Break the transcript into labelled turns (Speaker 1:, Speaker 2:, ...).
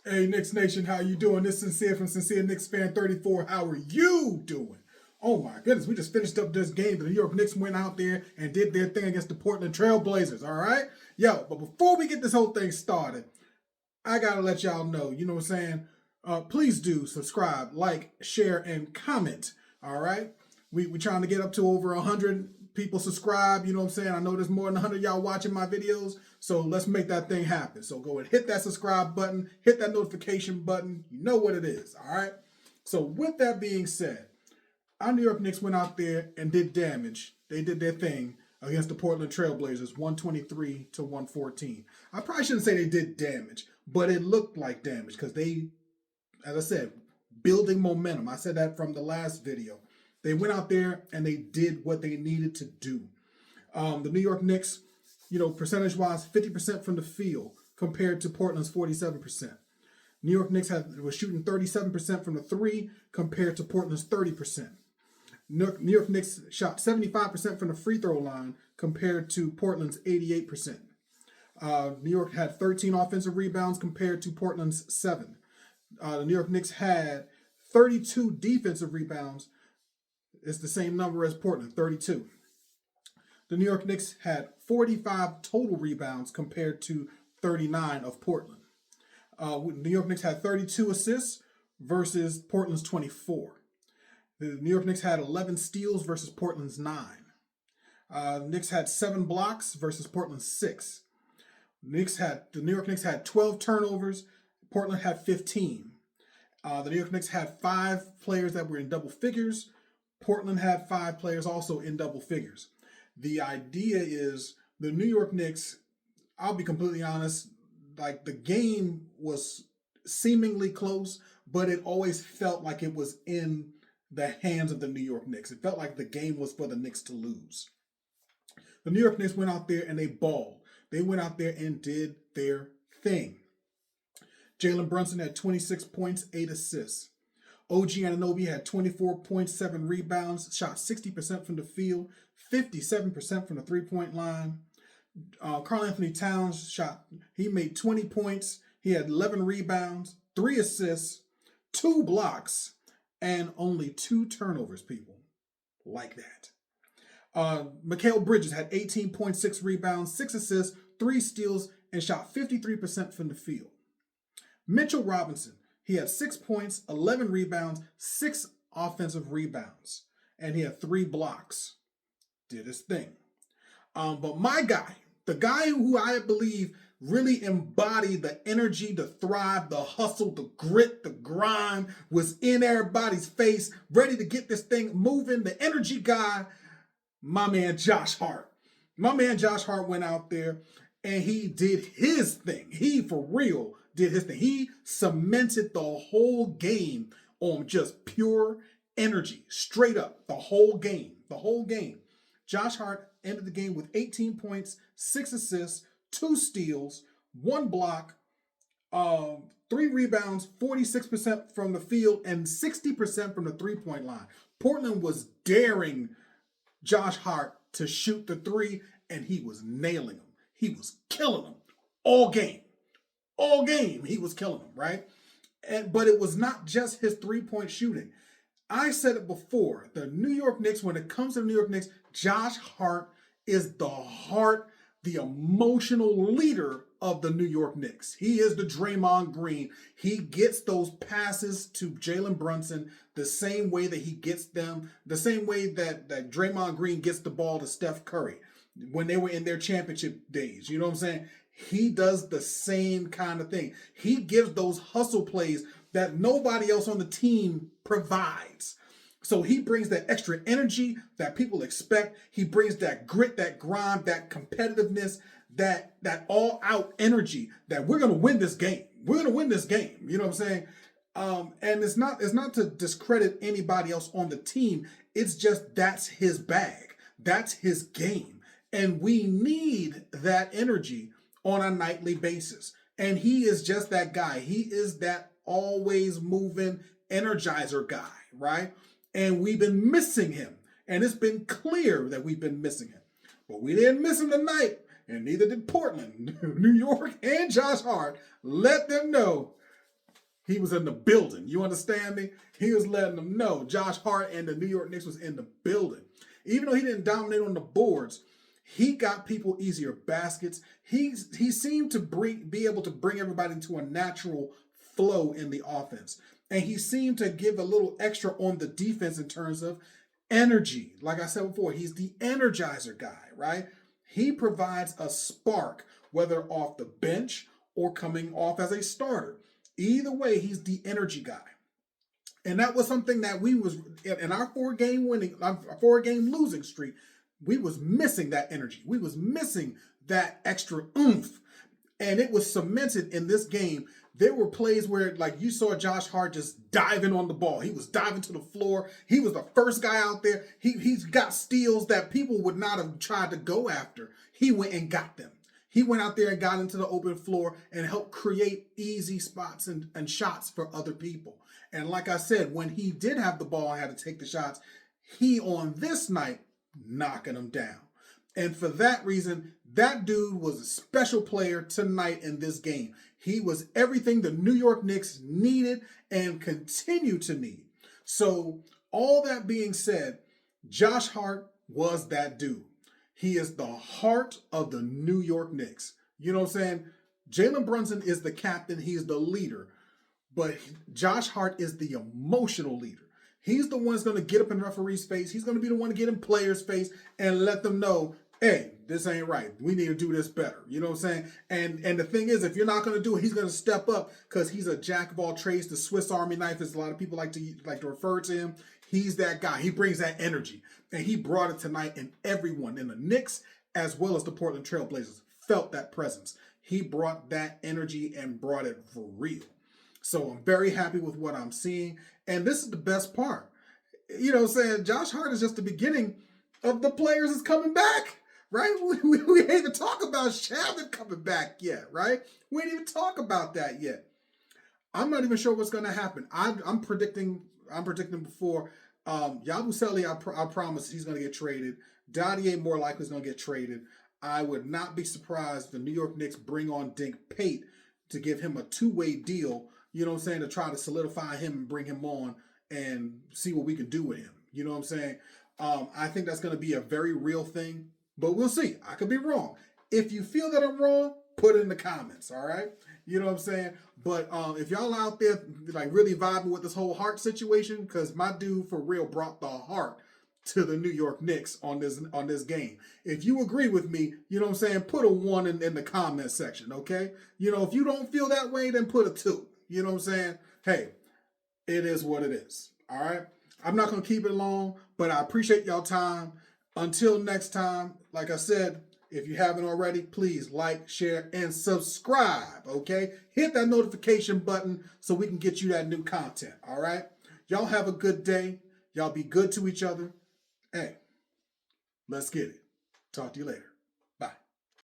Speaker 1: Hey, Knicks Nation, how you doing? This is Sincere from Sincere Knicks Fan 34. How are you doing? Oh my goodness, we just finished up this game. The New York Knicks went out there and did their thing against the Portland Trail Blazers, all right? Yo, but before we get this whole thing started, I gotta let y'all know, you know what I'm saying? Please do subscribe, like, share, and comment, all right? We're trying to get up to over 100 people subscribe, you know what I'm saying? I know there's more than 100 y'all watching my videos, so let's make that thing happen. So go and hit that subscribe button, hit that notification button, you know what it is, all right? So with that being said, our New York Knicks went out there and did damage. They did their thing against the Portland Trail Blazers, 123 to 114. I probably shouldn't say they did damage, but it looked like damage because they, as I said, building momentum. I said that from the last video. They went out there and they did what they needed to do. The New York Knicks, percentage-wise, 50% from the field compared to Portland's 47%. New York Knicks was shooting 37% from the three compared to Portland's 30%. New York Knicks shot 75% from the free throw line compared to Portland's 88%. New York had 13 offensive rebounds compared to Portland's 7. The New York Knicks had 32 defensive rebounds. It's the same number as Portland, 32. The New York Knicks had 45 total rebounds compared to 39 of Portland. New York Knicks had 32 assists versus Portland's 24. The New York Knicks had 11 steals versus Portland's 9. The Knicks had 7 blocks versus Portland's 6. The New York Knicks had 12 turnovers. Portland had 15. The New York Knicks had 5 players that were in double figures. Portland had 5 players also in double figures. The idea is the New York Knicks, I'll be completely honest, like the game was seemingly close, but it always felt like it was in the hands of the New York Knicks. It felt like the game was for the Knicks to lose. The New York Knicks went out there and they balled. They went out there and did their thing. Jalen Brunson had 26 points, 8 assists. OG Anunoby had 24 points, 7 rebounds, shot 60% from the field, 57% from the three-point line. Karl Anthony Towns he made 20 points. He had 11 rebounds, 3 assists, 2 blocks, and only 2 turnovers, people. Like that. Mikal Bridges had 18.6 rebounds, 6 assists, 3 steals, and shot 53% from the field. Mitchell Robinson, he had 6 points, 11 rebounds, 6 offensive rebounds, and he had 3 blocks. Did his thing. But my guy, the guy who I believe really embodied the energy, the thrive, the hustle, the grit, the grind, was in everybody's face, ready to get this thing moving, the energy guy, my man Josh Hart. My man Josh Hart went out there and he did his thing. He, for real, did his thing. He cemented the whole game on just pure energy, straight up, the whole game. Josh Hart ended the game with 18 points, 6 assists, 2 steals, 1 block, 3 rebounds, 46% from the field, and 60% from the three-point line. Portland was daring Josh Hart to shoot the 3, and he was nailing them. He was killing them all game. All game, he was killing them, right? But it was not just his 3-point shooting. I said it before, the New York Knicks, when it comes to the New York Knicks, Josh Hart is the heart, the emotional leader of the New York Knicks. He is the Draymond Green. He gets those passes to Jalen Brunson the same way that he gets them, the same way that Draymond Green gets the ball to Steph Curry when they were in their championship days. You know what I'm saying? He does the same kind of thing. He gives those hustle plays that nobody else on the team provides. So he brings that extra energy that people expect. He brings that grit, that grind, that competitiveness, that all-out energy that we're going to win this game. We're going to win this game. You know what I'm saying? And it's not to discredit anybody else on the team. It's just that's his bag. That's his game. And we need that energy on a nightly basis. And he is just that guy. He is that always moving energizer guy, right? And we've been missing him. And it's been clear that we've been missing him. But we didn't miss him tonight. And neither did Portland. New York and Josh Hart let them know He was in the building. You understand me? He was letting them know Josh Hart and the New York Knicks was in the building. Even though he didn't dominate on the boards, he got people easier baskets. He seemed to be able to bring everybody into a natural flow in the offense. And he seemed to give a little extra on the defense in terms of energy. Like I said before, he's the energizer guy, right? He provides a spark, whether off the bench or coming off as a starter. Either way, he's the energy guy. And that was something that we was in our 4-game losing streak. We was missing that energy. We was missing that extra oomph. And it was cemented in this game. There were plays where, like, you saw Josh Hart just diving on the ball. He was diving to the floor. He was the first guy out there. He's got steals that people would not have tried to go after. He went and got them. He went out there and got into the open floor and helped create easy spots and shots for other people. And like I said, when he did have the ball and had to take the shots, he on this night knocking them down. And for that reason, that dude was a special player tonight in this game. He was everything the New York Knicks needed and continue to need. So all that being said, Josh Hart was that dude. He is the heart of the New York Knicks. You know what I'm saying? Jalen Brunson is the captain. He's the leader. But Josh Hart is the emotional leader. He's the one that's going to get up in the referee's face. He's going to be the one to get in players' face and let them know, hey, this ain't right. We need to do this better. You know what I'm saying? And the thing is, if you're not going to do it, he's going to step up because he's a jack of all trades. The Swiss Army knife, as a lot of people like to refer to him. He's that guy. He brings that energy. And he brought it tonight, and everyone in the Knicks as well as the Portland Trail Blazers felt that presence. He brought that energy and brought it for real. So I'm very happy with what I'm seeing. And this is the best part. You know what I'm saying? Josh Hart is just the beginning of the players that's coming back, right? We ain't even talk about Shavit coming back yet, right? We ain't even talk about that yet. I'm not even sure what's going to happen. I'm predicting before Yabusele, I promise he's going to get traded. Dadier more likely is going to get traded. I would not be surprised if the New York Knicks bring on Dink Pate to give him a 2-way deal, you know what I'm saying, to try to solidify him and bring him on and see what we can do with him. You know what I'm saying? I think that's going to be a very real thing, but we'll see. I could be wrong. If you feel that I'm wrong, put it in the comments, all right? You know what I'm saying? But if y'all out there like really vibing with this whole Hart situation, because my dude for real brought the heart to the New York Knicks on this game. If you agree with me, you know what I'm saying, put a 1 in the comment section, okay? You know, if you don't feel that way, then put a 2. You know what I'm saying? Hey, it is what it is, all right? I'm not going to keep it long, but I appreciate y'all time. Until next time, like I said, if you haven't already, please like, share, and subscribe, okay? Hit that notification button so we can get you that new content, all right? Y'all have a good day. Y'all be good to each other. Hey, let's get it. Talk to you later.